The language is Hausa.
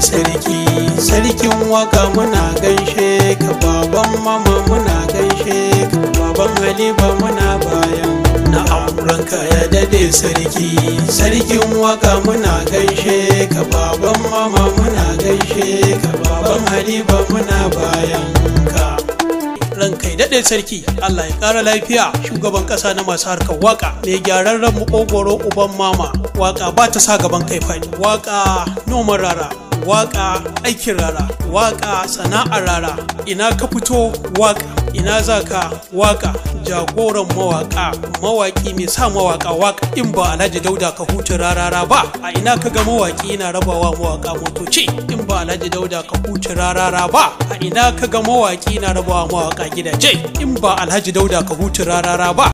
sarki, sarkin waka muna gaishe ka, baban mama muna gaishe ka, baban Halifa muna bayan na ranka ya dade sarki, sarkin waka muna gaishe ka, baban mama muna gaishe ka, baban Halifa muna bayan ka. Ranka ya daɗe sarki, Allah ya ƙara lafiya. Shugaban ƙasa na masu harkar waka, mai gyararren makogoro uban mama, waka ba ta sa gaban kai fadi, waka noman rara, waka aikin rara, waka sana'ar rara. Ina ka fito waka, ina za ka waka, jagoran mawaka, mawaki mai sa mawaka waka. In ba Alhaji Dauda ka huta rarara ba, a ina ka ga mawaki yana rabawa mawaka motoci? In ba Alhaji Dauda ka huta rarara ba, a ina ka ga mawaki yana rabawa mawaka gidaje? In ba Alhaji Dauda ka huta rarara ba.